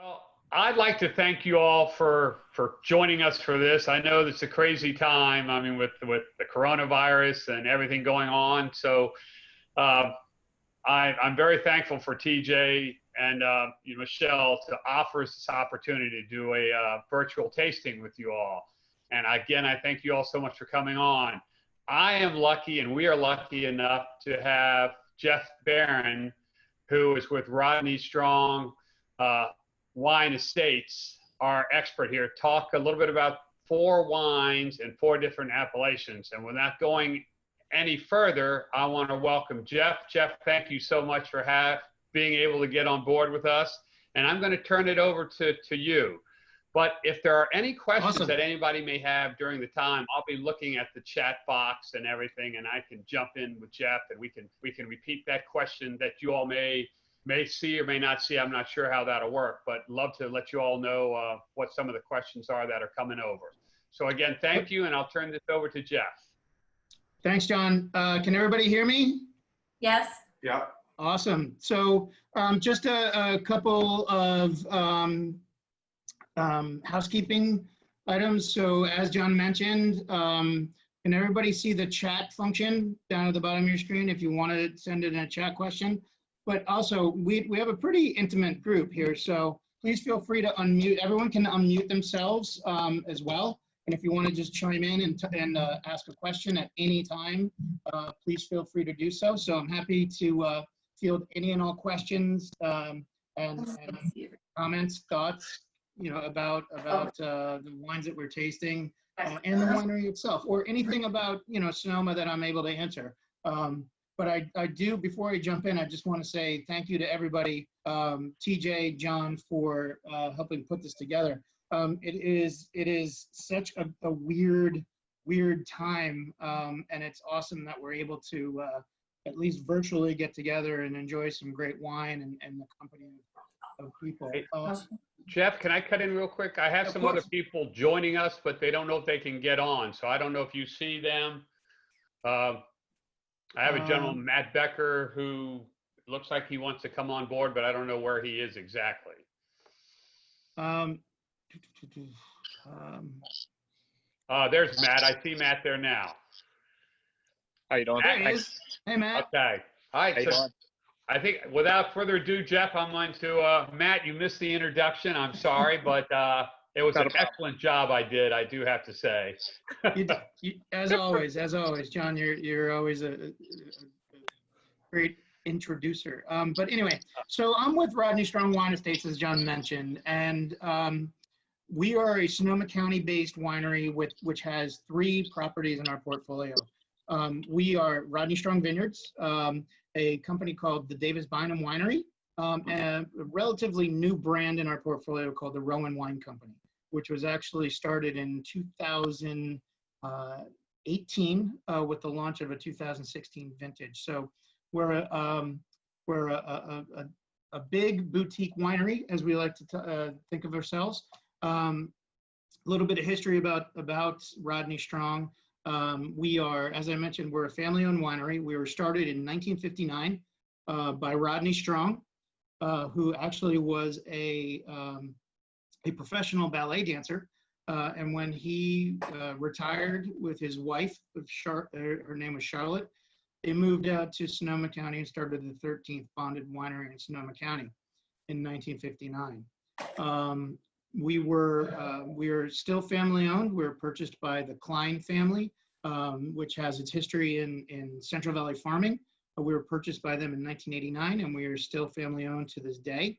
Well, I'd like to thank you all for joining us for this. I know it's a crazy time. I mean, with the coronavirus and everything going on. So uh, I'm very thankful for TJ and Michelle to offer us this opportunity to do a virtual tasting with you all. And again, I thank you all so much for coming on. I am lucky, and we are lucky enough to have Jeff Barron, who is with Rodney Strong Wine Estates, our expert here, talk a little bit about 4 wines and 4 different appellations. And without going any further, I want to welcome Jeff. Jeff, thank you so much for being able to get on board with us. And I'm going to turn it over to you. But if there are any questions that anybody may have during the time, I'll be looking at the chat box and everything, and I can jump in with Jeff, and we can repeat that question that you all may see or may not see. I'm not sure how that'll work, but love to let you all know what some of the questions are that are coming over. So again, thank you, and I'll turn this over to Jeff. Thanks, John. Can everybody hear me? Yes. Yeah. Awesome. So just a couple of housekeeping items. So as John mentioned, can everybody see the chat function down at the bottom of your screen if you want to send in a chat question? But also, we have a pretty intimate group here, so please feel free to unmute. Everyone can unmute themselves as well. And if you want to just chime in and ask a question at any time, please feel free to do so. So I'm happy to field any and all questions and comments, thoughts, about the wines that we're tasting and the winery itself, or anything about Sonoma that I'm able to answer. But I do, before I jump in, I just want to say thank you to everybody, TJ, John, for helping put this together. It is such a weird time, and it's awesome that we're able to at least virtually get together and enjoy some great wine and the company of people. Hey, Jeff, can I cut in real quick? I have some other people joining us, but they don't know if they can get on. So I don't know if you see them. I have a gentleman, Matt Becker, who looks like he wants to come on board, but I don't know where he is exactly. There's Matt. I see Matt there now. How you doing? There he is. Hey, Matt. Okay. All right. So I think without further ado, Jeff, I'm going to, Matt, you missed the introduction. I'm sorry, but it was an excellent job I did, I do have to say. As always, John, you're always a great introducer. But anyway, so I'm with Rodney Strong Wine Estates, as John mentioned, and we are a Sonoma County-based winery which has 3 properties in our portfolio. We are Rodney Strong Vineyards, a company called the Davis Bynum Winery, and a relatively new brand in our portfolio called the Rowan Wine Company, which was actually started in 2018 with the launch of a 2016 vintage. So we're a big boutique winery, as we like to think of ourselves. A little bit of history about Rodney Strong. We are, as I mentioned, we're a family-owned winery. We were started in 1959 by Rodney Strong, who actually was a professional ballet dancer. And when he retired with his wife, her name was Charlotte, they moved out to Sonoma County and started the 13th bonded winery in Sonoma County in 1959. We are still family-owned. We were purchased by the Klein family, which has its history in Central Valley farming. We were purchased by them in 1989, and we are still family-owned to this day.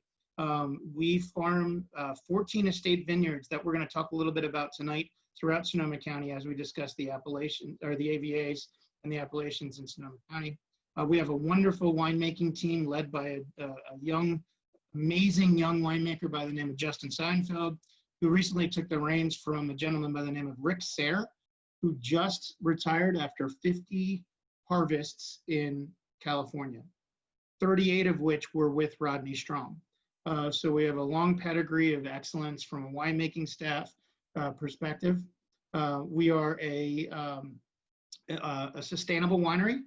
We farm 14 estate vineyards that we're going to talk a little bit about tonight throughout Sonoma County as we discuss the appellation or the AVAs and the appellations in Sonoma County. We have a wonderful winemaking team led by a amazing young winemaker by the name of Justin Seinfeld, who recently took the reins from a gentleman by the name of Rick Sayre, who just retired after 50 harvests in California, 38 of which were with Rodney Strong. So we have a long pedigree of excellence from a winemaking staff perspective. We are a sustainable winery.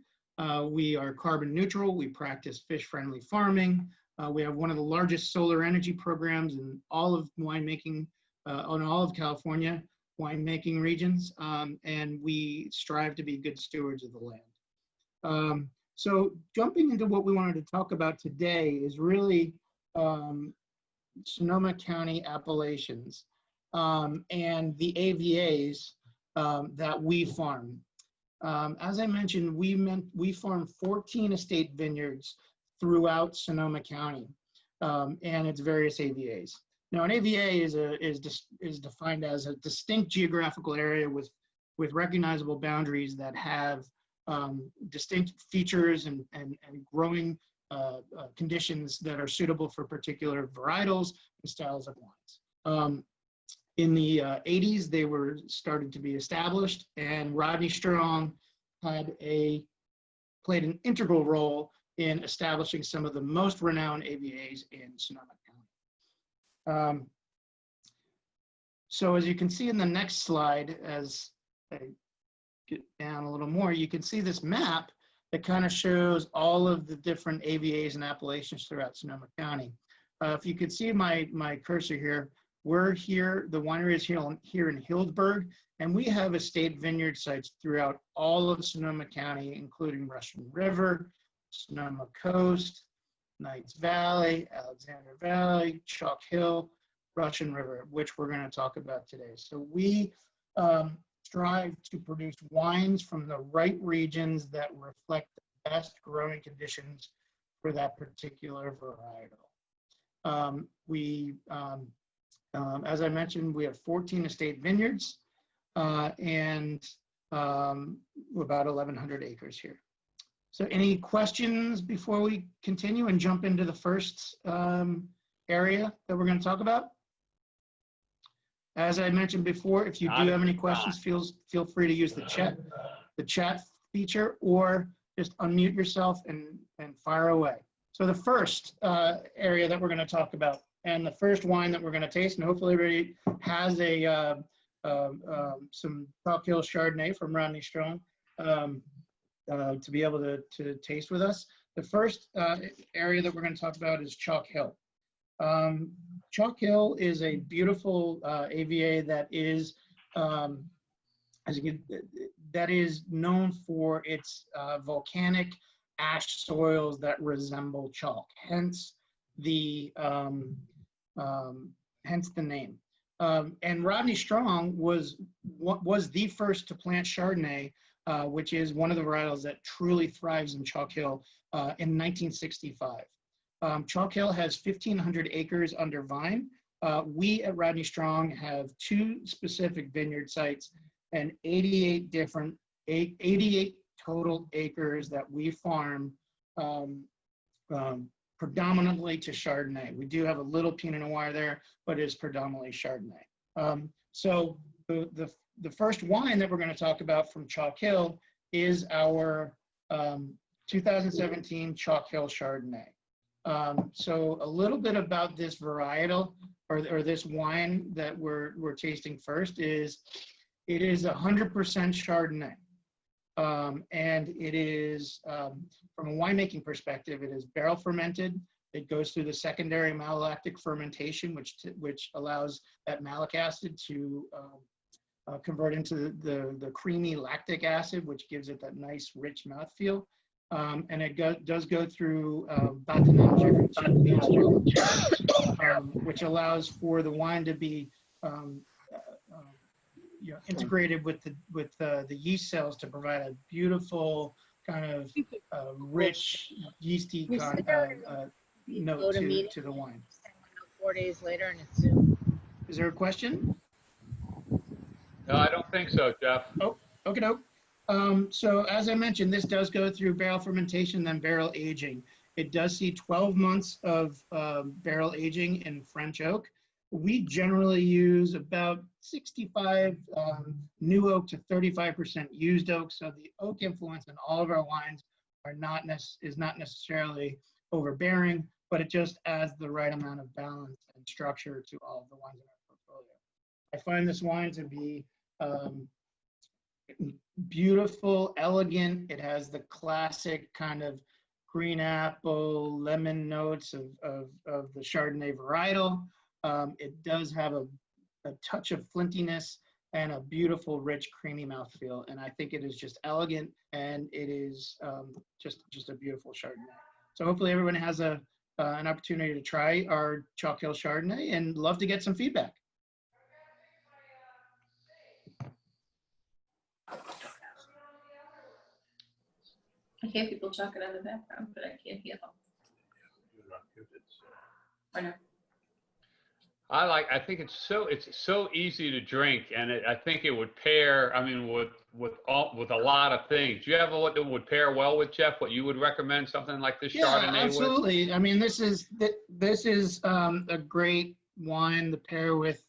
We are carbon neutral. We practice fish-friendly farming. We have one of the largest solar energy programs in all of winemaking, on all of California winemaking regions, and we strive to be good stewards of the land. So jumping into what we wanted to talk about today is really Sonoma County appellations and the AVAs that we farm. As I mentioned, we farm 14 estate vineyards throughout Sonoma County and its various AVAs. Now, an AVA is defined as a distinct geographical area with recognizable boundaries that have distinct features and growing conditions that are suitable for particular varietals and styles of wines. In the 80s, they were started to be established, and Rodney Strong played an integral role in establishing some of the most renowned AVAs in Sonoma County. So as you can see in the next slide, as I get down a little more, you can see this map that kind of shows all of the different AVAs and appellations throughout Sonoma County. If you could see my cursor here, we're here, the winery is here in Hildburg, and we have estate vineyard sites throughout all of Sonoma County, including Russian River, Sonoma Coast, Knights Valley, Alexander Valley, Chalk Hill, Russian River, which we're going to talk about today. So we strive to produce wines from the right regions that reflect the best growing conditions for that particular varietal. As I mentioned, we have 14 estate vineyards and about 1,100 acres here. So any questions before we continue and jump into the first area that we're going to talk about? As I mentioned before, if you do have any questions, feel free to use the chat feature, or just unmute yourself and fire away. So the first area that we're going to talk about, and the first wine that we're going to taste, and hopefully everybody has some Chalk Hill Chardonnay from Rodney Strong to be able to taste with us. The first area that we're going to talk about is Chalk Hill. Chalk Hill is a beautiful AVA that is known for its volcanic ash soils that resemble chalk. Hence the name. And Rodney Strong was the first to plant Chardonnay, which is one of the varietals that truly thrives in Chalk Hill in 1965. Chalk Hill has 1,500 acres under vine. We at Rodney Strong have 2 specific vineyard sites and 88 total acres that we farm predominantly to Chardonnay. We do have a little Pinot Noir there, but it is predominantly Chardonnay. So the first wine that we're going to talk about from Chalk Hill is our 2017 Chalk Hill Chardonnay. So a little bit about this varietal or this wine that we're tasting first is it is 100% Chardonnay. And it is, from a winemaking perspective, it is barrel fermented. It goes through the secondary malolactic fermentation, which allows that malic acid to convert into the creamy lactic acid, which gives it that nice, rich mouthfeel. And it does go through bâtonnage which allows for the wine to be integrated with the yeast cells to provide a beautiful kind of rich yeasty note to the wine. 4 days later, and it's soon. Is there a question? No, I don't think so, Jeff. Oh, okay, no. So as I mentioned, this does go through barrel fermentation, then barrel aging. It does see 12 months of barrel aging in French oak. We generally use about 65 new oak to 35% used oak. So the oak influence in all of our wines is not necessarily overbearing, but it just adds the right amount of balance and structure to all of the wines in our portfolio. I find this wine to be beautiful, elegant. It has the classic kind of green apple, lemon notes of the Chardonnay varietal. It does have a touch of flintiness and a beautiful, rich, creamy mouthfeel. And I think it is just elegant, and it is just a beautiful Chardonnay. So hopefully everyone has an opportunity to try our Chalk Hill Chardonnay, and love to get some feedback. I hear people talking in the background, but I can't hear them. I know. I think it's so easy to drink, and I think it would pair. I mean, with a lot of things. Do you have what it would pair well with, Jeff? What you would recommend something like this Chardonnay with? Absolutely. I mean, this is a great wine to pair with,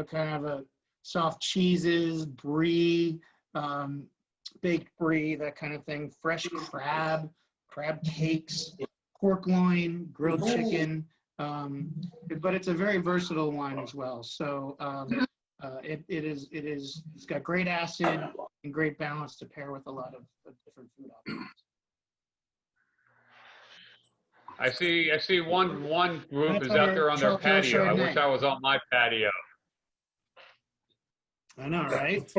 kind of a soft cheeses, brie, baked brie, that kind of thing. Fresh crab cakes, pork loin, grilled chicken. But it's a very versatile wine as well. So it's got great acid and great balance to pair with a lot of different food options. I see one group That's is out there on their Chalk Hill patio. I wish Chardonnay. I was on my patio. I know, right?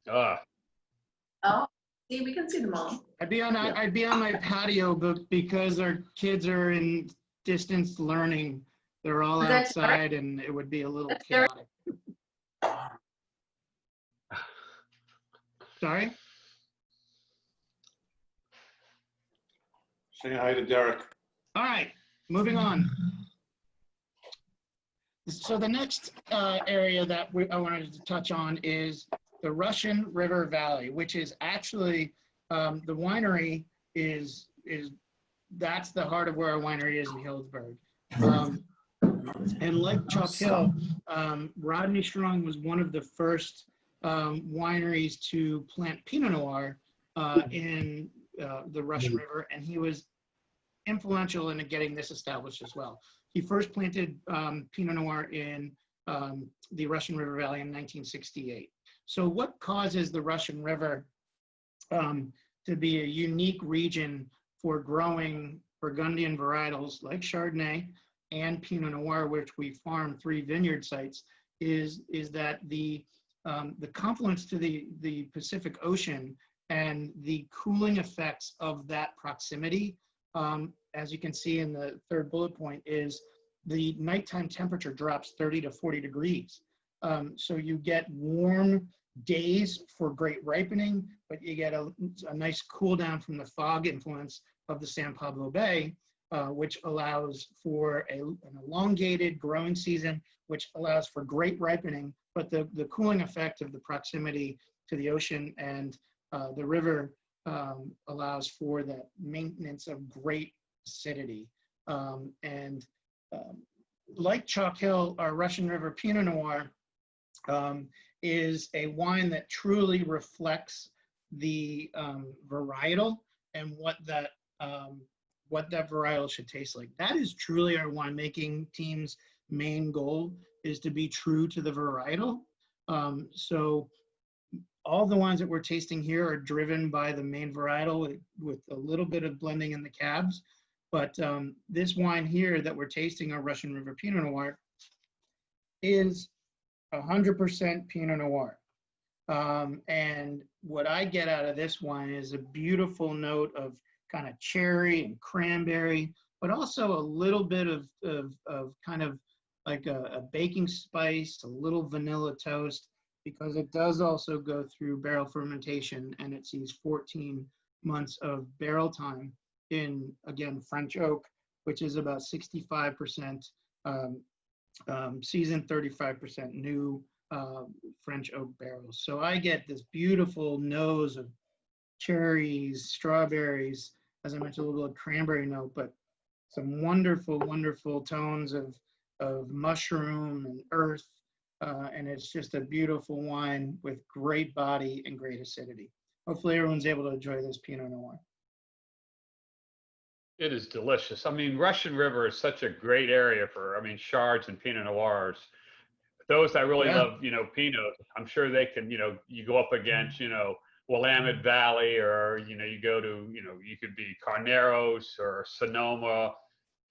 Oh, see, we can see them all. I'd be on my patio, but because our kids are in distance learning, they're all But that's outside, and it would be a little That's very- chaotic. Sorry? Say hi to Derek. All right, moving on. So the next area that I wanted to touch on is the Russian River Valley, which is actually the winery that's the heart of where our winery is in Healdsburg. And like Chalk Hill, Rodney Strong was one of the first wineries to plant Pinot Noir in the Russian River, and he was influential in getting this established as well. He first planted Pinot Noir in the Russian River Valley in 1968. So what causes the Russian River to be a unique region for growing Burgundian varietals like Chardonnay and Pinot Noir, which we farm 3 vineyard sites, is that the confluence to the Pacific Ocean and the cooling effects of that proximity, as you can see in the 3rd bullet point, is the nighttime temperature drops 30 to 40 degrees. So you get warm days for great ripening, but you get a nice cool down from the fog influence of the San Pablo Bay, which allows for an elongated growing season, which allows for great ripening, but the cooling effect of the proximity to the ocean and the river allows for that maintenance of great acidity. Like Chalk Hill, our Russian River Pinot Noir is a wine that truly reflects the varietal and what that varietal should taste like. That is truly our winemaking team's main goal, is to be true to the varietal. So all the wines that we're tasting here are driven by the main varietal with a little bit of blending in the cabs. But this wine here that we're tasting, our Russian River Pinot Noir, is 100% Pinot Noir. And what I get out of this wine is a beautiful note of kind of cherry and cranberry, but also a little bit of kind of like a baking spice, a little vanilla toast, because it does also go through barrel fermentation, and it sees 14 months of barrel time in, again, French oak, which is about 65% seasoned, 35% new French oak barrels. So I get this beautiful nose of cherries, strawberries, as I mentioned, a little cranberry note, but some wonderful, wonderful tones of mushroom and earth. And it's just a beautiful wine with great body and great acidity. Hopefully everyone's able to enjoy this Pinot Noir. It is delicious. I mean, Russian River is such a great area for, Chards and Pinot Noirs. Those that really love, Pinot, I'm sure they can, you go up against, Willamette Valley, or, you know, you go to, you know, you could be Carneros or Sonoma,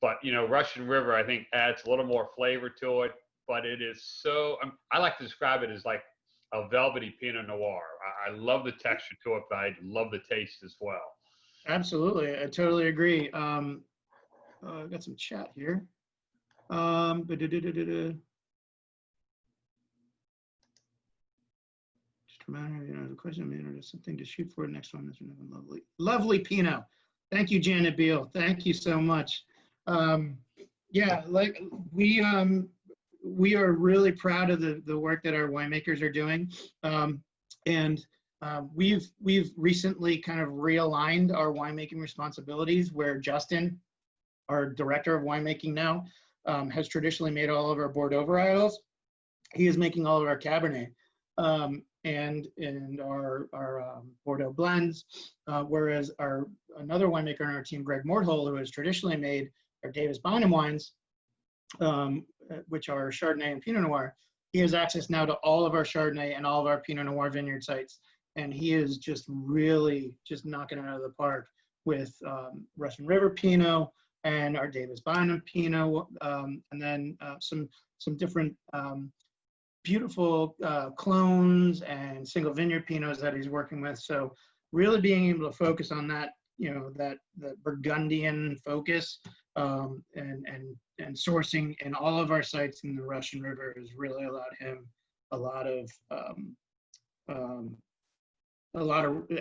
but, you know, Russian River, I think adds a little more flavor to it, but it is so, I like to describe it as like a velvety Pinot Noir. I love the texture to it, but I love the taste as well. Absolutely, I totally agree. I've got some chat here. Just remind you know, the question, there's something to shoot for. Next one is lovely, lovely Pinot. Thank you, Janet Beal. Thank you so much. Yeah, like we are really proud of the work that our winemakers are doing, and we've recently kind of realigned our winemaking responsibilities, where Justin, our director of winemaking now, has traditionally made all of our Bordeaux varietals. He is making all of our Cabernet and our Bordeaux blends, whereas another winemaker on our team, Greg Morthole, who has traditionally made our Davis Bynum wines, which are Chardonnay and Pinot Noir, he has access now to all of our Chardonnay and all of our Pinot Noir vineyard sites. And he is just really just knocking it out of the park with Russian River Pinot and our Davis Bynum Pinot, and then some different beautiful clones and single vineyard Pinots that he's working with. So really being able to focus on that, you know, that Burgundian focus and sourcing in all of our sites in the Russian River has really allowed him a lot of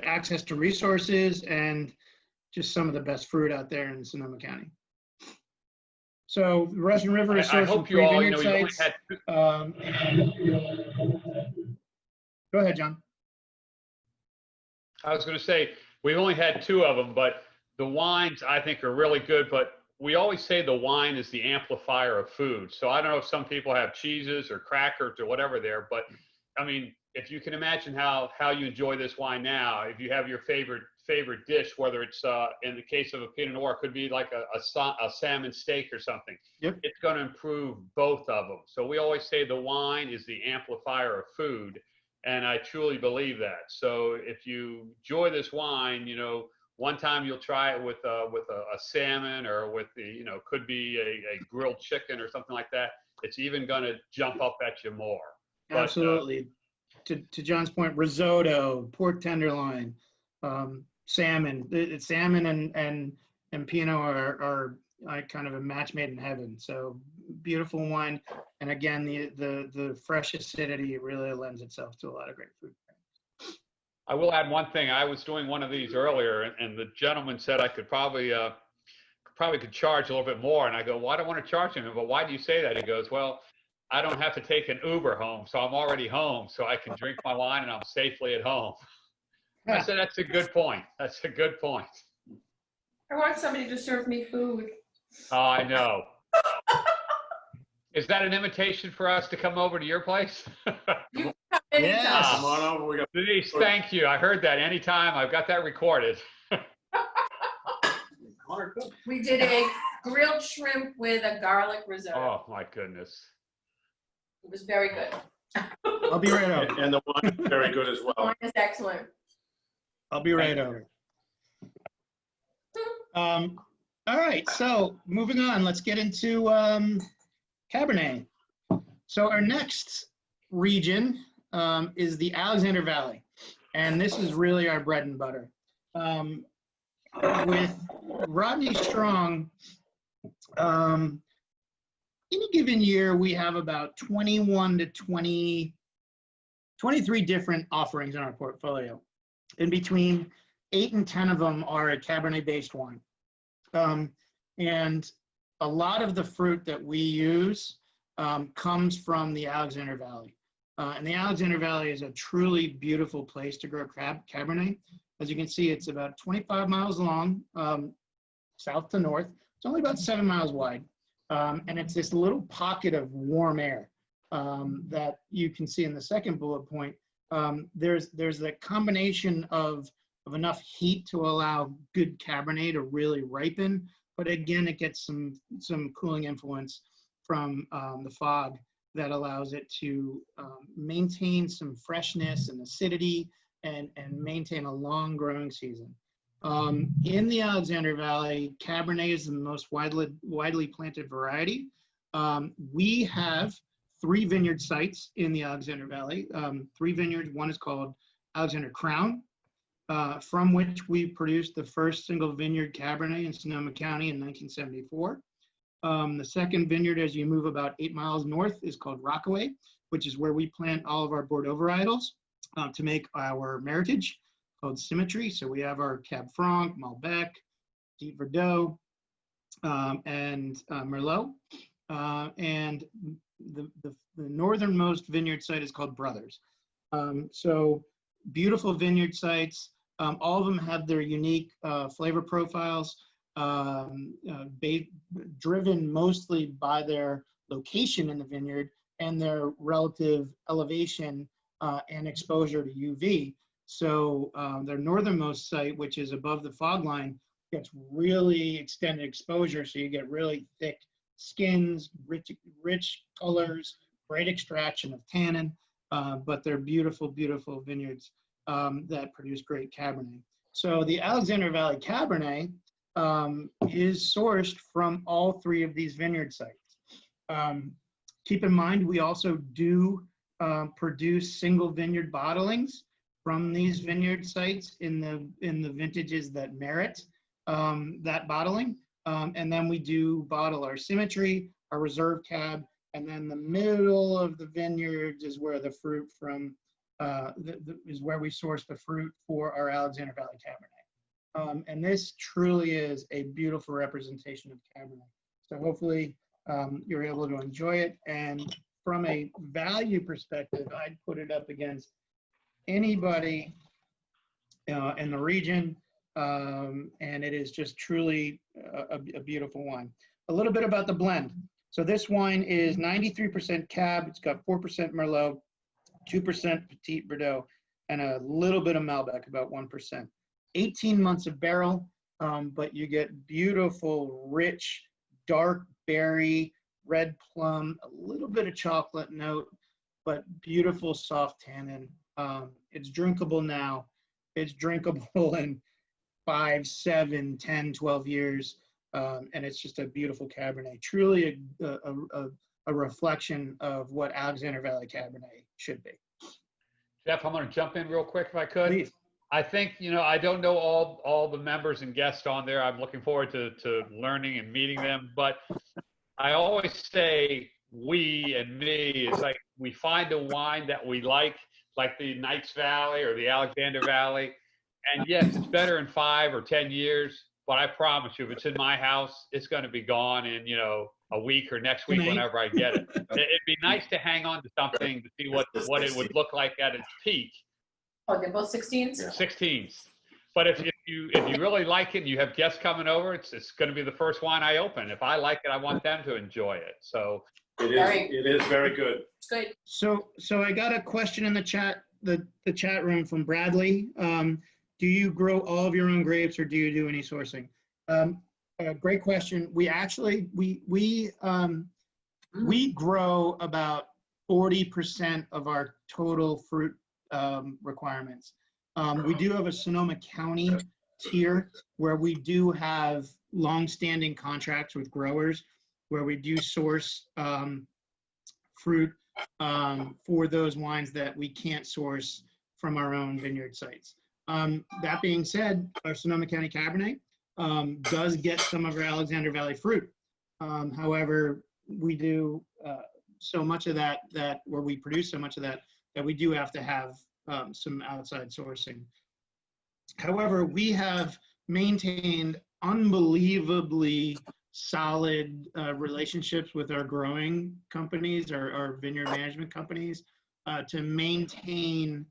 access to resources and just some of the best fruit out there in Sonoma County. So the Russian River is sourced from 3 vineyard sites. Go ahead, John. I was going to say, we've only had 2 of them, but the wines I think are really good, but we always say the wine is the amplifier of food. So I don't know if some people have cheeses or crackers or whatever there, but I mean, if you can imagine how you enjoy this wine now, if you have your favorite dish, whether it's in the case of a Pinot Noir, it could be like a salmon steak or something. Yep. It's going to improve both of them. So we always say the wine is the amplifier of food, and I truly believe that. So if you enjoy this wine, you know, one time you'll try it with a salmon, or with the, you know, could be a grilled chicken or something like that. It's even going to jump up at you more. Absolutely. To John's point, risotto, pork tenderloin, salmon. Salmon and Pinot are kind of a match made in heaven. So beautiful wine, and again, the fresh acidity really lends itself to a lot of great food. I will add one thing. I was doing one of these earlier, and the gentleman said I could probably could charge a little bit more, and I go, well, I don't want to charge him. But why do you say that? He goes, well, I don't have to take an Uber home, so I'm already home, so I can drink my wine and I'm safely at home. I said, that's a good point. That's a good point. I want somebody to serve me food. Oh, I know. Is that an invitation for us to come over to your place? You can come anytime. Yes. Come on over. We got Denise, thank you. I heard that anytime. I've got that recorded. We did a grilled shrimp with a garlic risotto. Oh, my goodness. It was very good. I'll be right over. and the wine is very good as well. Wine is excellent. I'll be right over. All right, so moving on, let's get into Cabernet. So our next region is the Alexander Valley, and this is really our bread and butter. With Rodney Strong, any given year, we have about 21 to 23 different offerings in our portfolio. In between 8 and 10 of them are a Cabernet-based wine. And a lot of the fruit that we use comes from the Alexander Valley. And the Alexander Valley is a truly beautiful place to grow Cabernet. As you can see, it's about 25 miles long, south to north. It's only about 7 miles wide. And it's this little pocket of warm air that you can see in the second bullet point. There's the combination of enough heat to allow good Cabernet to really ripen, but again, it gets some cooling influence from the fog that allows it to maintain some freshness and acidity and maintain a long growing season. In the Alexander Valley, Cabernet is the most widely planted variety. We have 3 vineyard sites in the Alexander Valley. 3 vineyards. One is called Alexander Crown, from which we produced the first single vineyard Cabernet in Sonoma County in 1974. The second vineyard, as you move about 8 miles north, is called Rockaway, which is where we plant all of our Bordeaux varietals to make our Meritage, called Symmetry. So we have our Cab Franc, Malbec, Deep Verdot, and Merlot. And the northernmost vineyard site is called Brothers. So beautiful vineyard sites. All of them have their unique flavor profiles, driven mostly by their location in the vineyard and their relative elevation and exposure to UV. So their northernmost site, which is above the fog line, gets really extended exposure. So you get really thick skins, rich colors, great extraction of tannin, but they're beautiful, beautiful vineyards that produce great Cabernet. So the Alexander Valley Cabernet is sourced from all 3 of these vineyard sites. Keep in mind, we also do produce single vineyard bottlings from these vineyard sites in the vintages that merit that bottling. And then we do bottle our Symmetry, our Reserve Cab, and then the middle of the vineyards is where the fruit from, is where we source the fruit for our Alexander Valley Cabernet. And this truly is a beautiful representation of Cabernet. So hopefully you're able to enjoy it. And from a value perspective, I'd put it up against anybody in the region. And it is just truly a beautiful wine. A little bit about the blend. So this wine is 93% Cab. It's got 4% Merlot, 2% Petit Verdot, and a little bit of Malbec, about 1%. 18 months of barrel, but you get beautiful, rich, dark berry, red plum, a little bit of chocolate note, but beautiful soft tannin. It's drinkable now. It's drinkable in 5, 7, 10, 12 years. And it's just a beautiful Cabernet, truly a reflection of what Alexander Valley Cabernet should be. Jeff, I'm going to jump in real quick if I could. Please. I think, I don't know all the members and guests on there. I'm looking forward to learning and meeting them. But I always say we and me, it's like we find a wine that we like the Knights Valley or the Alexander Valley. And yes, it's better in 5 or 10 years. But I promise you, if it's in my house, it's going to be gone in, a week or next week whenever I get it. It'd be nice to hang on to something to see what it would look like at its peak. Oh, they're both 16s? Yeah. 16s. But if you really like it and you have guests coming over, it's going to be the first wine I open. If I like it, I want them to enjoy it. So It is very good. It's good. So I got a question in the chat room from Bradley. Do you grow all of your own grapes or do you do any sourcing? Great question. We actually, we grow about 40% of our total fruit requirements. We do have a Sonoma County tier where we do have long-standing contracts with growers where we do source fruit for those wines that we can't source from our own vineyard sites. That being said, our Sonoma County Cabernet does get some of our Alexander Valley fruit. However, we do so much of that where we produce so much of that we do have to have some outside sourcing. However, we have maintained unbelievably solid relationships with our growing companies, our vineyard management companies, to maintain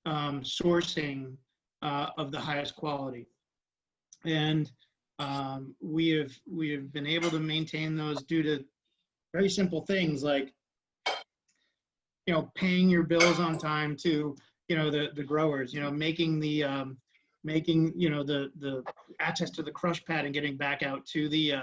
sourcing of the highest quality. And we have been able to maintain those due to very simple things like, paying your bills on time to, the growers, making the the access to the crush pad and getting back out to the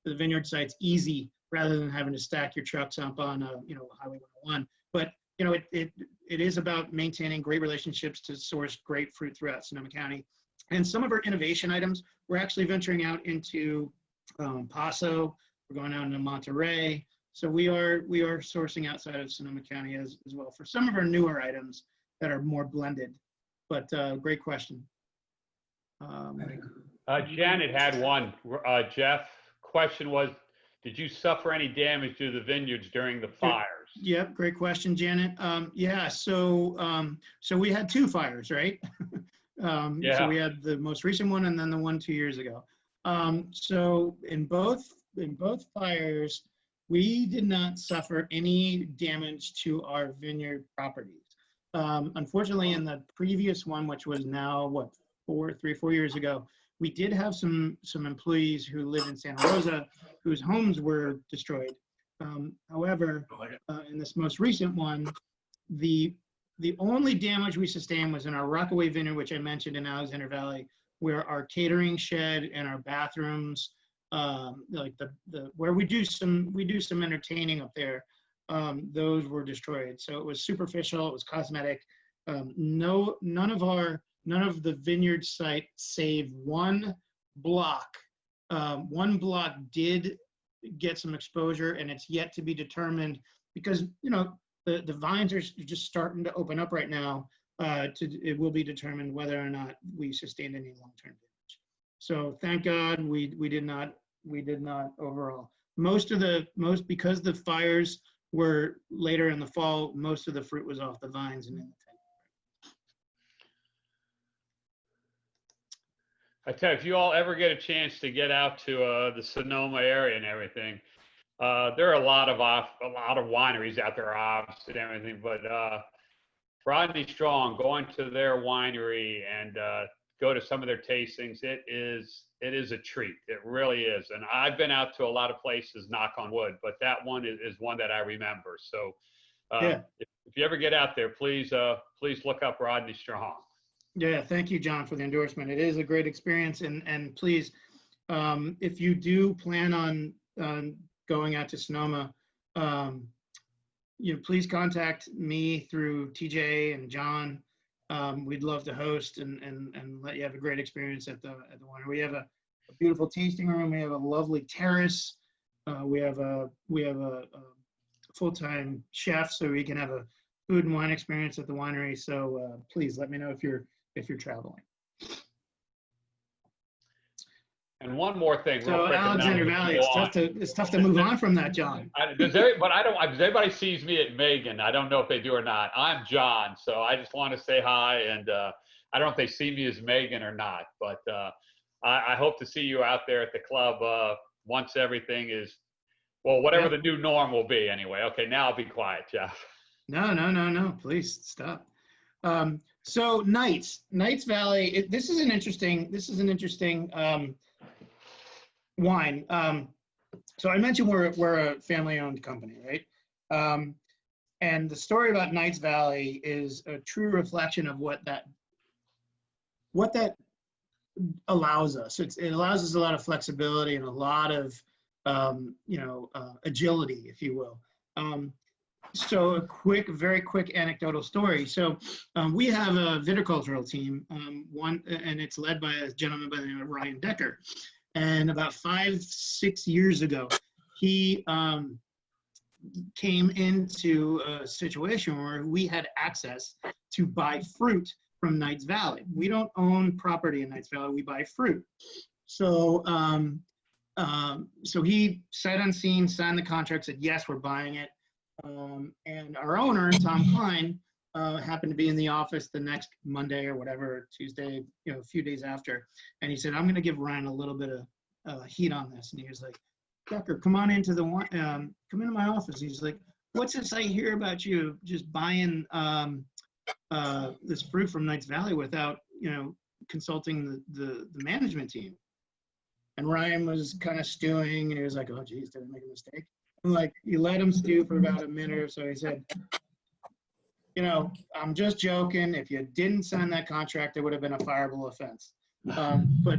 vineyard sites easy rather than having to stack your trucks up on Highway 101. But it is about maintaining great relationships to source great fruit throughout Sonoma County. And some of our innovation items, we're actually venturing out into Paso. We're going out into Monterey. So we are sourcing outside of Sonoma County as well for some of our newer items that are more blended. But great question. Janet had one. Jeff, question was, did you suffer any damage to the vineyards during the fires? Yep, great question, Janet. Yeah, so we had 2 fires, right? So we had the most recent one and then the one 2 years ago. So in both fires, we did not suffer any damage to our vineyard properties. Unfortunately, in the previous one, which was now what 4 years ago, we did have some employees who lived in Santa Rosa whose homes were destroyed. However, in this most recent one, the only damage we sustained was in our Rockaway Vineyard, which I mentioned in Alexander Valley, where our catering shed and our bathrooms, like where we do some entertaining up there, those were destroyed. So it was superficial, it was cosmetic. None of the vineyard site, save one block. One block did get some exposure, and it's yet to be determined because the vines are just starting to open up right now. It will be determined whether or not we sustained any long-term damage. So thank God we did not overall. Because the fires were later in the fall, most of the fruit was off the vines and in the tank. I tell you, if you all ever get a chance to get out to the Sonoma area and everything, there are a lot of wineries out there, obviously, and everything. But Rodney Strong, going to their winery and go to some of their tastings, it is a treat. It really is. And I've been out to a lot of places, knock on wood, but that one is one that I remember. So if you ever get out there, please look up Rodney Strong. Yeah, thank you, John, for the endorsement. It is a great experience, and please, if you do plan on going out to Sonoma, please contact me through TJ and John. We'd love to host and let you have a great experience at the winery. We have a beautiful tasting room. We have a lovely terrace. We have a full-time chef, so we can have a food and wine experience at the winery. So please let me know if you're traveling. And one more thing. So real quick, Alexander Valley, it's tough to move on from that, John. Does everybody sees me at Megan? I don't know if they do or not. I'm John, so I just want to say hi, and I don't know if they see me as Megan or not, but I hope to see you out there at the club once everything is, well, whatever the new norm will be anyway. Okay, now I'll be quiet, Jeff. No, please stop. So Knights Valley, this is an interesting wine. So I mentioned we're a family-owned company, right? And the story about Knights Valley is a true reflection of what that allows us. It allows us a lot of flexibility and a lot of agility, if you will. So a very quick anecdotal story. So we have a viticultural team, and it's led by a gentleman by the name of Ryan Decker. And about 5-6 years ago, he came into a situation where we had access to buy fruit from Knights Valley. We don't own property in Knights Valley, we buy fruit. So so he sight unseen signed the contract, said, yes, we're buying it. And our owner, Tom Klein, happened to be in the office the next Monday or whatever, Tuesday, a few days after. And he said, I'm going to give Ryan a little bit of heat on this. And he was like, Decker, come on into come into my office. He's like, what's this I hear about you just buying this fruit from Knights Valley without, consulting the management team? And Ryan was kind of stewing, and he was like, oh, geez, did I make a mistake? And like, you let him stew for about a minute or so. He said, I'm just joking. If you didn't sign that contract, it would have been a fireable offense. But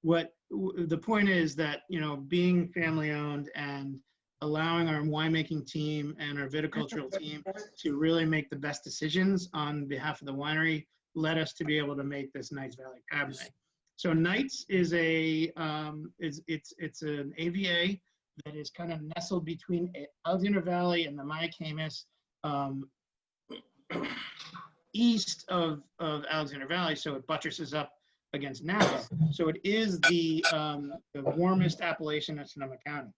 what the point is that, being family owned and allowing our winemaking team and our viticultural team to really make the best decisions on behalf of the winery led us to be able to make this Knights Valley Cabernet. So Knights is it's an AVA that is kind of nestled between Alexander Valley and the Mayacamas, east of Alexander Valley, so it buttresses up against Napa. So it is the warmest appellation in Sonoma County.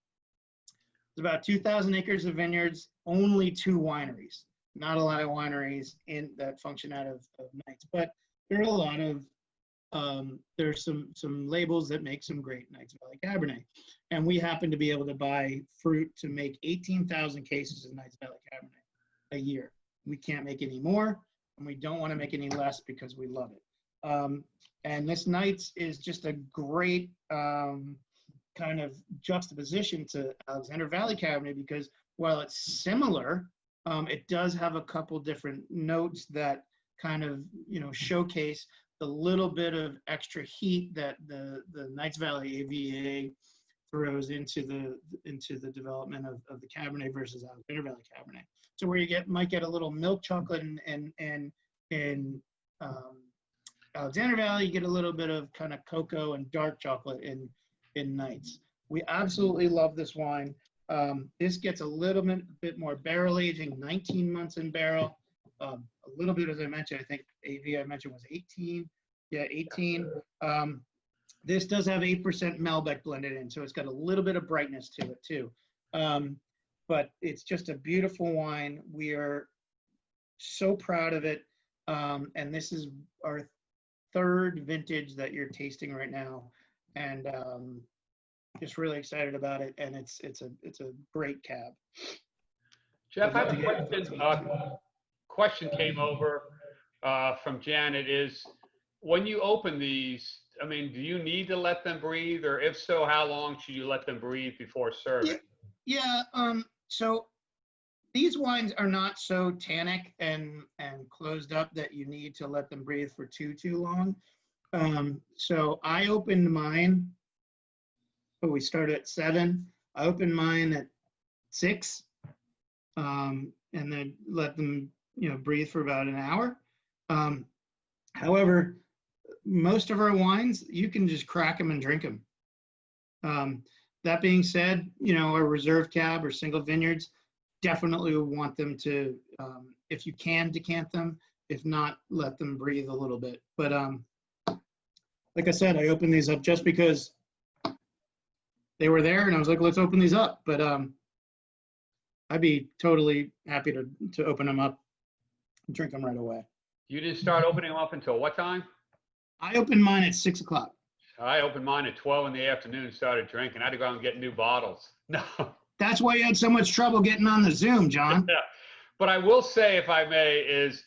It's about 2,000 acres of vineyards, only 2 wineries. Not a lot of wineries that function out of Knights, but there are a lot of there's some labels that make some great Knights Valley Cabernet. And we happen to be able to buy fruit to make 18,000 cases of Knights Valley Cabernet a year. We can't make any more, and we don't want to make any less because we love it. And this Knights is just a great kind of juxtaposition to Alexander Valley Cabernet, because while it's similar, it does have a couple different notes that kind of, showcase the little bit of extra heat that the Knights Valley AVA throws into the development of the Cabernet versus Alexander Valley Cabernet. So where you might get a little milk chocolate and Alexander Valley, you get a little bit of kind of cocoa and dark chocolate in Knights. We absolutely love this wine. This gets a little bit more barrel aging, 19 months in barrel. A little bit, as I mentioned, I think AV I mentioned was 18. Yeah, 18. This does have 8% Malbec blended in, so it's got a little bit of brightness to it too. But it's just a beautiful wine. We are so proud of it. And this is our 3rd vintage that you're tasting right now. And just really excited about it. And it's a great cab. Jeff, I have a question. Question came over from Janet is, when you open these, I mean, do you need to let them breathe, or if so, how long should you let them breathe before serving? Yeah. So these wines are not so tannic and closed up that you need to let them breathe for too long. So I opened mine. Oh, we started at 7. I opened mine at 6, and then let them breathe for about an hour. However, most of our wines, you can just crack them and drink them. That being said, our reserve cab or single vineyards, definitely would want them to, if you can, decant them. If not, let them breathe a little bit. But like I said, I opened these up just because they were there, and I was like, let's open these up. But I'd be totally happy to open them up and drink them right away. You didn't start opening them up until what time? I opened mine at 6 o'clock. I opened mine at 12 in the afternoon and started drinking. I had to go out and get new bottles. No. That's why you had so much trouble getting on the Zoom, John. Yeah. But I will say, if I may, is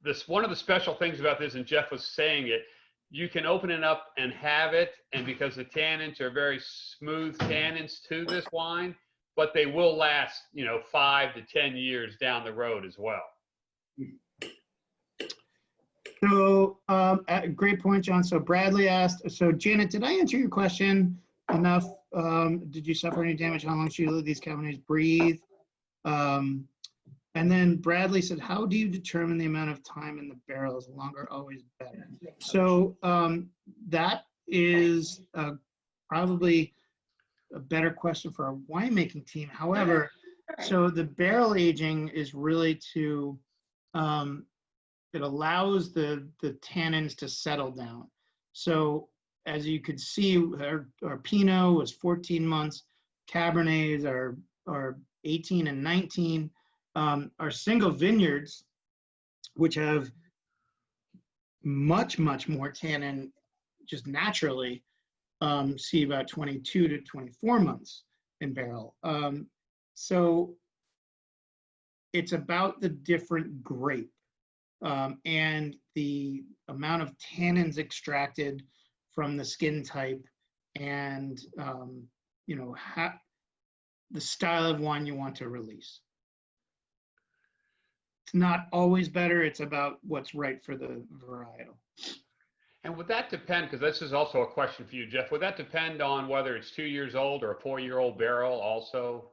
this one of the special things about this, and Jeff was saying it, you can open it up and have it, and because the tannins are very smooth tannins to this wine, but they will last, 5 to 10 years down the road as well. So, great point, John. So Bradley asked, so Janet, did I answer your question enough? Did you suffer any damage? How long should you let these Cabernets breathe? And then Bradley said, how do you determine the amount of time in the barrel? Is longer always better? So that is probably a better question for our winemaking team. However, so the barrel aging is really to, it allows the tannins to settle down. So as you could see, our Pinot was 14 months, Cabernets are 18 and 19. Our single vineyards, which have much more tannin just naturally, see about 22 to 24 months in barrel. So it's about the different grape and the amount of tannins extracted from the skin type and the style of wine you want to release. It's not always better. It's about what's right for the varietal. And would that depend, because this is also a question for you, Jeff, would that depend on whether it's 2 years old or a 4-year-old barrel also?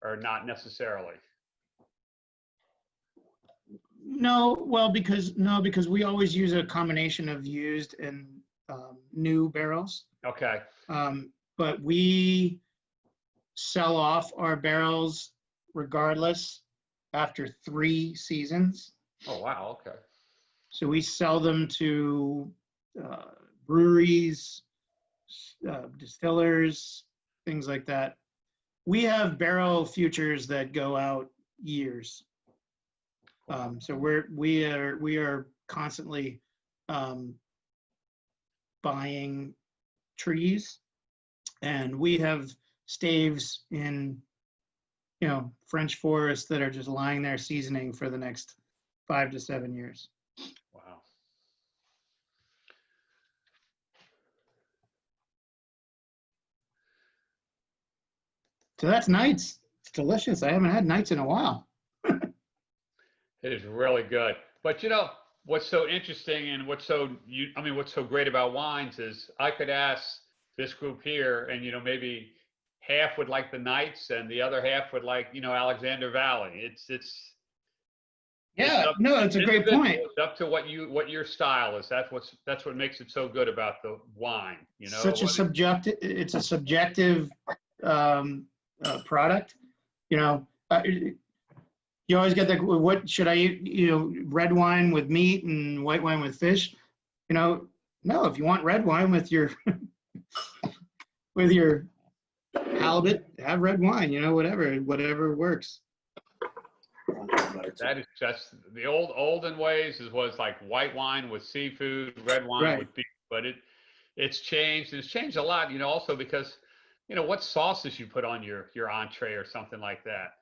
or not necessarily? No, well, because we always use a combination of used and new barrels. Okay. But we sell off our barrels regardless after 3 seasons. Oh, wow. Okay. So we sell them to breweries, distillers, things like that. We have barrel futures that go out years. So we are constantly buying trees, and we have staves in, French forests that are just lying there seasoning for the next 5 to 7 years. Wow. So that's nights. It's delicious. I haven't had nights in a while. It is really good. But what's so interesting and what's so great about wines is I could ask this group here, and maybe half would like the Nights and the other half would like Alexander Valley. It's a great point. It's up to what your style is. That's what makes it so good about the wine. It's a subjective product. You always get that, what should I eat, red wine with meat and white wine with fish? No, if you want red wine with your halibut, have red wine, whatever works. That is just the olden ways was like white wine with seafood, red wine with beef, but it's changed. It's changed a lot, also because, what sauces you put on your entree or something like that.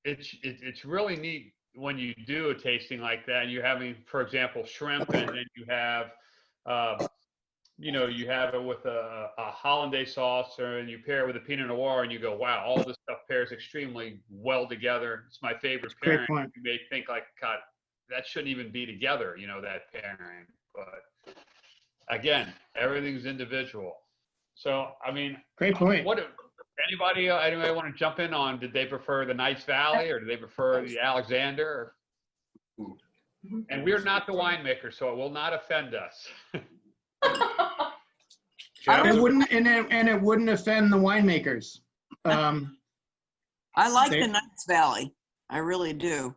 It's really neat when you do a tasting like that and you're having, for example, shrimp, and then you have, you have it with a hollandaise sauce, and you pair it with a Pinot Noir, and you go, wow, all this stuff pairs extremely well together. It's my favorite pairing. You may think like, God, that shouldn't even be together, that pairing. But again, everything's individual. So, great point. Anybody want to jump in on, did they prefer the Nights Valley or do they prefer the Alexander? And we're not the winemaker, so it will not offend us. It wouldn't, and it wouldn't offend the winemakers. I like the Nights Valley. I really do.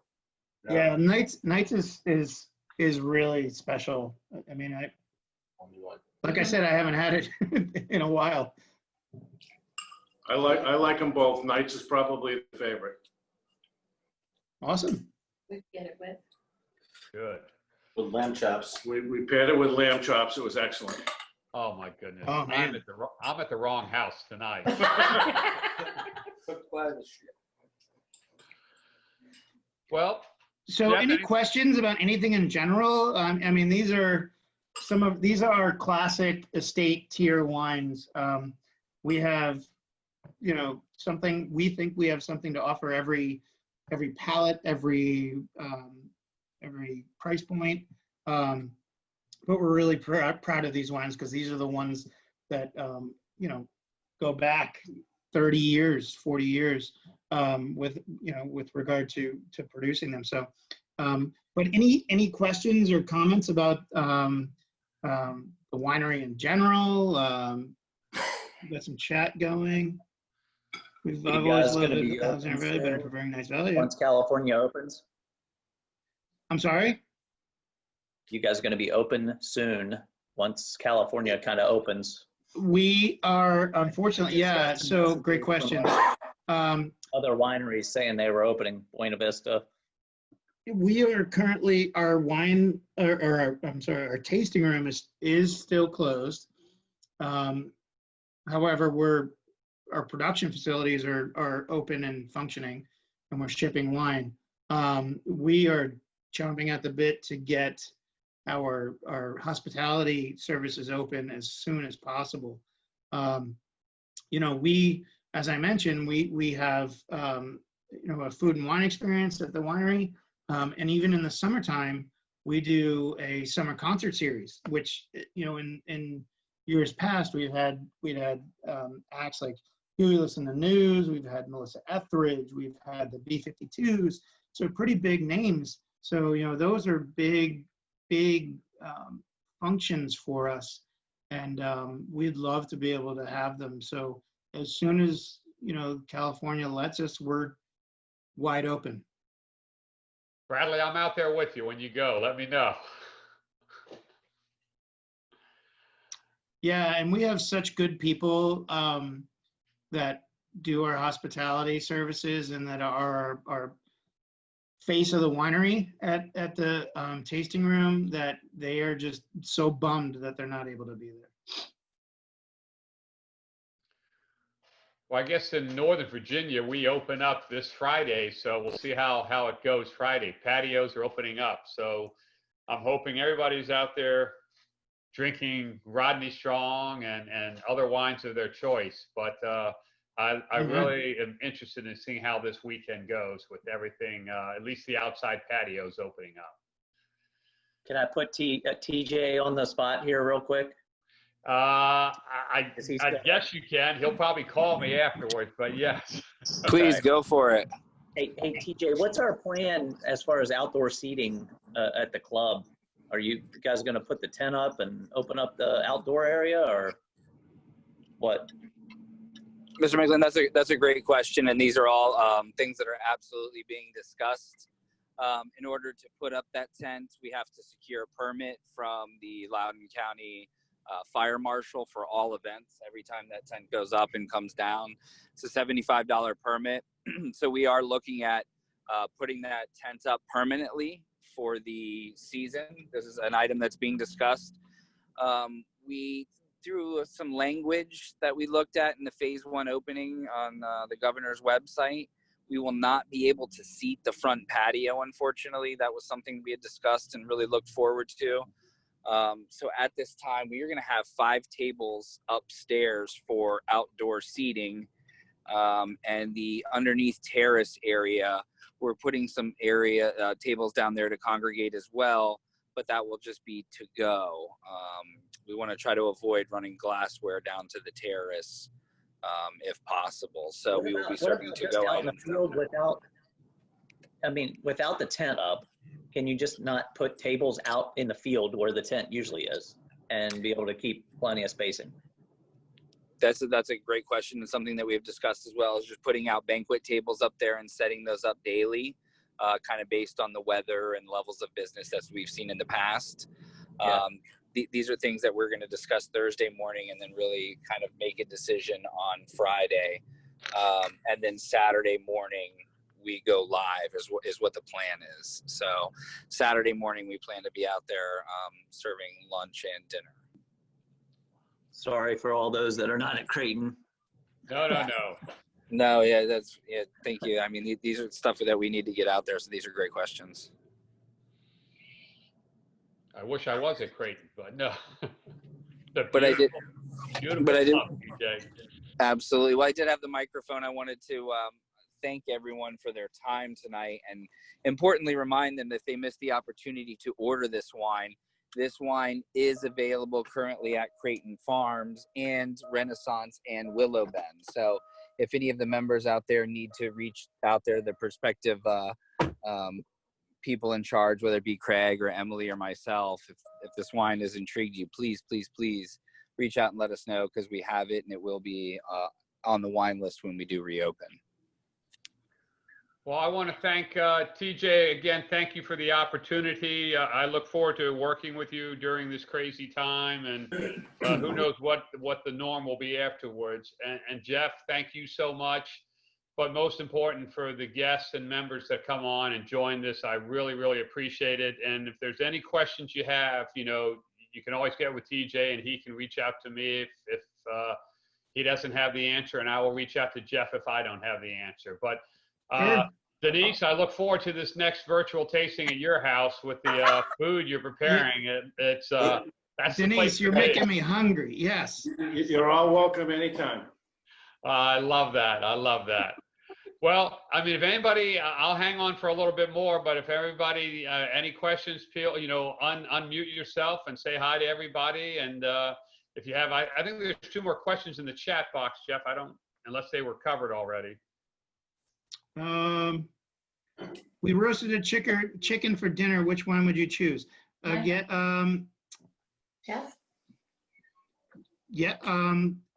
Yeah, Nights is really special. Like I said, I haven't had it in a while. I like them both. Nights is probably the favorite. Awesome. We get it with. Good. With lamb chops. We paired it with lamb chops. It was excellent. Oh my goodness. Oh, man. I'm at the wrong house tonight. Well, so any questions about anything in general? These are our classic estate tier wines. We have, we think we have something to offer every palate, every price point. But we're really proud of these wines because these are the ones that, go back 30 years, 40 years with regard to producing them. So, but any questions or comments about the winery in general? Got some chat going. I've always loved it. Alexander Valley, been preparing Nights Valley. Once California opens. I'm sorry? You guys are going to be open soon once California kind of opens. We are, unfortunately, yeah. So great question. Other wineries saying they were opening Buena Vista. We are currently, our tasting room is still closed. However, our production facilities are open and functioning, and we're shipping wine. We are chomping at the bit to get our hospitality services open as soon as possible. We, as I mentioned, we have a food and wine experience at the winery, and even in the summertime, we do a summer concert series, which in years past we'd had acts like Huey Listen to News, we've had Melissa Etheridge, we've had the B-52s, so pretty big names. So, those are big functions for us, and we'd love to be able to have them. So as soon as, California lets us, we're wide open. Bradley, I'm out there with you when you go. Let me know. Yeah, and we have such good people that do our hospitality services and that are our face of the winery at the tasting room, that they are just so bummed that they're not able to be there. Well, I guess in Northern Virginia, we open up this Friday, so we'll see how it goes Friday. Patios are opening up, so I'm hoping everybody's out there drinking Rodney Strong and other wines of their choice. But I really am interested in seeing how this weekend goes with everything, at least the outside patios opening up. Can I put TJ on the spot here real quick? I guess you can. He'll probably call me afterwards, but yes. Please Okay. go for it. Hey, TJ, what's our plan as far as outdoor seating at the club? Are you guys going to put the tent up and open up the outdoor area, or what? Mr. Macklin, that's a great question, and these are all things that are absolutely being discussed. In order to put up that tent, we have to secure a permit from the Loudoun County Fire Marshal for all events. Every time that tent goes up and comes down, it's a $75 permit. So we are looking at putting that tent up permanently for the season. This is an item that's being discussed. We, through some language that we looked at in the phase 1 opening on the governor's website, we will not be able to seat the front patio, unfortunately. That was something we had discussed and really looked forward to. So at this time, we are going to have 5 tables upstairs for outdoor seating, and the underneath terrace area, we're putting some tables down there to congregate as well, but that will just be to go. We want to try to avoid running glassware down to the terrace if possible. So we will be serving to-go items. Without the tent up, can you just not put tables out in the field where the tent usually is and be able to keep plenty of spacing? That's a great question, and something that we have discussed as well is just putting out banquet tables up there and setting those up daily, kind of based on the weather and levels of business that we've seen in the past. Yeah. These are things that we're going to discuss Thursday morning and then really kind of make a decision on Friday. And then Saturday morning, we go live is what the plan is. So Saturday morning, we plan to be out there serving lunch and dinner. Sorry for all those that are not at Creighton. No. No, thank you. I mean, these are stuff that we need to get out there, so these are great questions. I wish I was at Creighton, but no. But I did. Beautiful But I did. stuff, TJ. Absolutely. Well, I did have the microphone. I wanted to thank everyone for their time tonight, and importantly remind them that if they missed the opportunity to order this wine is available currently at Creighton Farms and Renaissance and Willow Bend. So if any of the members out there need to reach out there, the prospective people in charge, whether it be Craig or Emily or myself, if this wine has intrigued you, please reach out and let us know, because we have it and it will be on the wine list when we do reopen. Well, I want to thank TJ again. Thank you for the opportunity. I look forward to working with you during this crazy time, and who knows what the norm will be afterwards. And Jeff, thank you so much. But most important, for the guests and members that come on and join this, I really, really appreciate it. And if there's any questions you have, you can always get with TJ, and he can reach out to me if he doesn't have the answer, and I will reach out to Jeff if I don't have the answer. But Denise, I look forward to this next virtual tasting at your house with the food you're preparing. That's Denise, you're making me hungry. Yes. You're all welcome anytime. I love that. Well, I mean, if anybody, I'll hang on for a little bit more, but if everybody, any questions, unmute yourself and say hi to everybody. And if you have, I think there's 2 more questions in the chat box, Jeff. I don't unless they were covered already. We roasted a chicken for dinner. Which one would you choose? Jeff?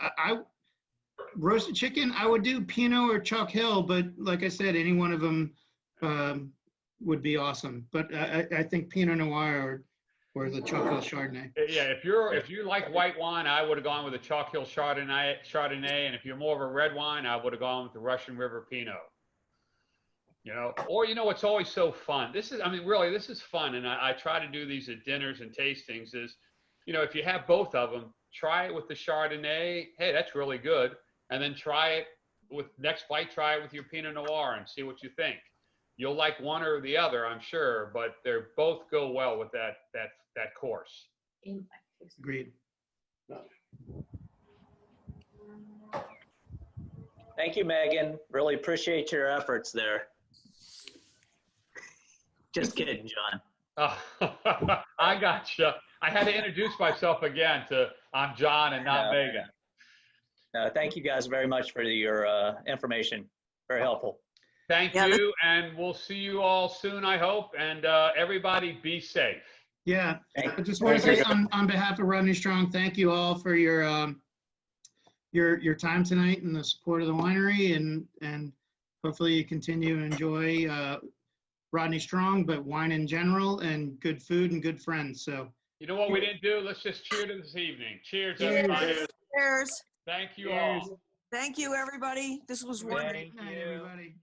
I roasted chicken. I would do Pinot or Chalk Hill, but like I said, any one of them would be awesome. But I think Pinot Noir or the Chalk Hill Chardonnay. Yeah, if you like white wine, I would have gone with the Chalk Hill Chardonnay, and if you're more of a red wine, I would have gone with the Russian River Pinot. Or it's always so fun. This is fun, and I try to do these at dinners and tastings. Is if you have both of them, try it with the Chardonnay. Hey, that's really good, and then try it with next bite. Try it with your Pinot Noir and see what you think. You'll like one or the other, I'm sure, but they both go well with that course. Agreed. Thank you, Megan. Really appreciate your efforts there. Just kidding, John. I gotcha. I had to introduce myself again I'm John and not Megan. Thank you guys very much for your information. Very helpful. Thank you, and we'll see you all soon, I hope. And everybody be safe. Yeah, I just want to say on behalf of Rodney Strong, thank you all for your time tonight and the support of the winery, and hopefully you continue to enjoy Rodney Strong, but wine in general, and good food and good friends. So you know what we didn't do? Let's just cheer to this evening. Cheers, everybody. Cheers. Thank you all. Thank you, everybody. This was wonderful. good night, everybody.